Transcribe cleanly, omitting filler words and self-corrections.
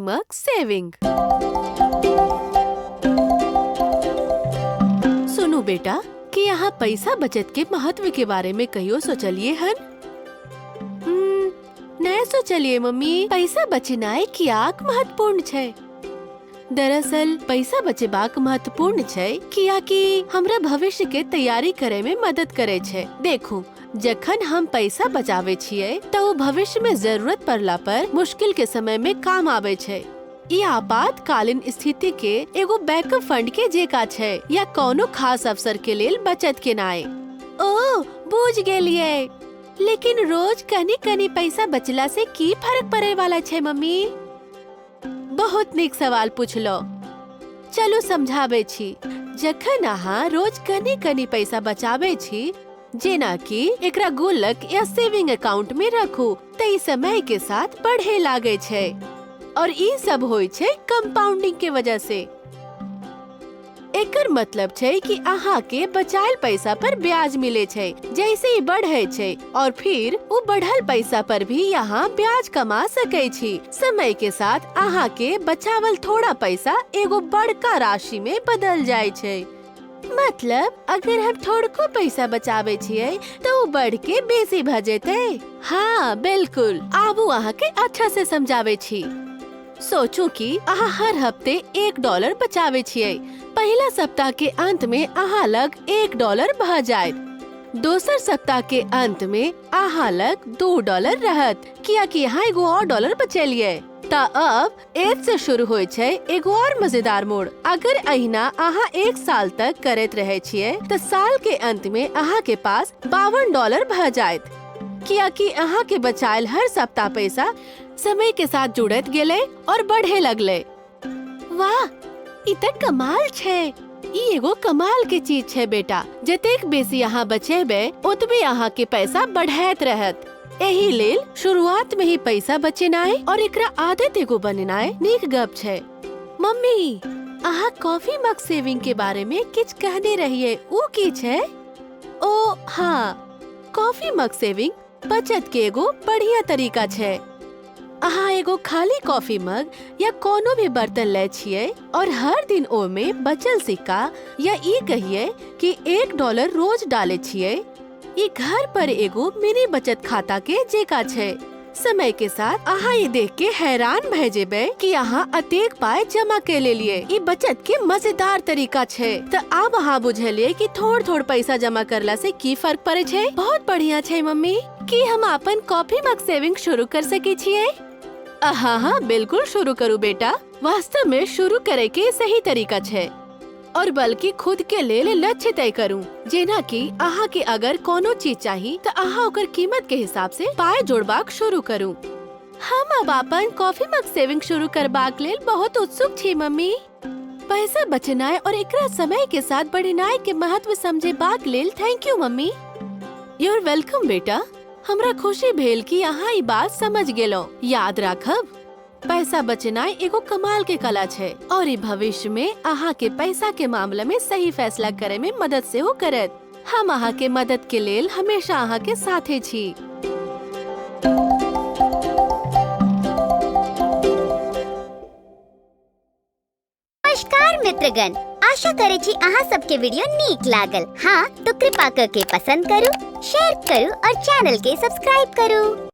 मग सेविंग। सुनो बेटा कि यहाँ पैसा बचत के महत्व के बारे में कहियो सोचलिए हन? नहीं सोचलिए मम्मी। पैसा बचनाय कियाक महत्वपूर्ण छै? दरअसल पैसा बचेबाक महत्वपूर्ण छै कियाकि हमरा भविष्य के तैयारी करे में मदद करे छै। देखो, जखन हम पैसा बचावे छियै तो वो भविष्य में जरूरत पड़ला पर मुश्किल के समय में काम आवे छै। ये आपातकालीन स्थिति के एगो बैकअप फंड के जेका छै या कोनो खास अवसर के लेल बचत केनाय। ओ, बुझ गेलिए। लेकिन रोज कनी कनी पैसा बचला से की फर्क पड़े वाला छै मम्मी? बहुत नीक सवाल पूछलो। चलो समझाबे छी। जखन अहाँ रोज कनी कनी पैसा बचाबे छी, जेना कि एकरा गुल्लक या सेविंग अकाउंट में रखू, तो ई समय के साथ बढ़े लागे छै और ई सब होय छै कंपाउंडिंग के वजह से। एकर मतलब छै कि अहाँ के बचायल पैसा पर ब्याज मिले छै जैसे ही बढ़े छै और फिर वो बढ़ल पैसा पर भी यहाँ ब्याज कमा सके छी। समय के साथ अहाँ के बचावल थोड़ा पैसा एगो बड़का राशि में बदल जाय छै। मतलब अगर हम थोड़को पैसा बचावे छियै तो वो बढ़ के बेसी भ जेते। हाँ बिल्कुल, आबू अहाँ के अच्छा से समझावे छी। सोचू कि अहाँ हर हफ्ते $1 बचावे छियै। पहला सप्ताह के अंत में अहाँ लग $1 भ जायत। दोसर सप्ताह के अंत में अहाँ लग $2 रहत, कियाकि यहाँ एगो और डॉलर बचेलिए। ता अब एक से शुरू होय छै एगो और मजेदार मोड़। अगर अहिना अहाँ 1 साल तक करत रहे छियै तो साल के अंत में अहाँ के पास $52 भ जायत, कियाकि अहाँ के बचायल हर सप्ताह पैसा समय के साथ जुड़त गेले और बढ़े लगले। वाह, ई त कमाल छै। ई एगो कमाल के चीज छै बेटा। जतेक बेसी अहाँ बचेबे ओतबे अहाँ के पैसा बढ़ैत रहत। एही लेल शुरुआत में ही पैसा बचेनाय और एकरा आदत एगो बननाय नीक गप छै। मम्मी, अहाँ कॉफी मग सेविंग के बारे में किछ कहने रहिए, ऊ की छै? ओ हाँ, कॉफी मग सेविंग बचत के एगो बढ़िया तरीका छै। अहाँ एगो खाली कॉफी मग या कोनो भी बर्तन ले छियै और हर दिन ओमे बचल सिक्का या ई कहिए कि $1 रोज डाले छियै। ई घर पर एगो मिनी बचत खाता के जेका छै। समय के साथ अहाँ ये देख के हैरान भे जेबे कि अहाँ अतेक पाय जमा के लेलिए। ई बचत के मजेदार तरीका छै। तो अब अहाँ बुझलिए कि थोड़ थोड़ पैसा जमा करला से की फर्क पड़े छै। बहुत बढ़िया छै मम्मी। कि हम अपन कॉफी मग सेविंग शुरू कर सके छियै? हाँ, बिल्कुल शुरू करू बेटा। वास्तव में शुरू करे के सही तरीका छै और बल्कि खुद के लेल लक्ष्य तय करू। जेना कि अहाँ के अगर कोनो चीज चाहिए तो अहाँ ओकर कीमत के हिसाब से पाय जोड़बाक शुरू करू। हम अब अपन कॉफी मग सेविंग शुरू करबाक लेल बहुत उत्सुक छी मम्मी। पैसा बचनाय और एकरा समय के साथ बढ़नाय के महत्व समझेबाक लेल थैंक यू मम्मी। यू आर वेलकम बेटा। हमरा खुशी भेल कि अहाँ ई बात समझ गेलो। याद राखब, पैसा बचनाय एगो कमाल के कला छै और ई भविष्य में अहाँ के पैसा के मामला में सही फैसला करे में मदद से हो करत। हम अहाँ के मदद के लेल हमेशा अहाँ के साथे छी। नमस्कार मित्रगण, आशा करे छी अहाँ सबके वीडियो नीक लागल। हाँ तो कृपा करके पसंद करू, शेयर करू और चैनल के सब्सक्राइब करू।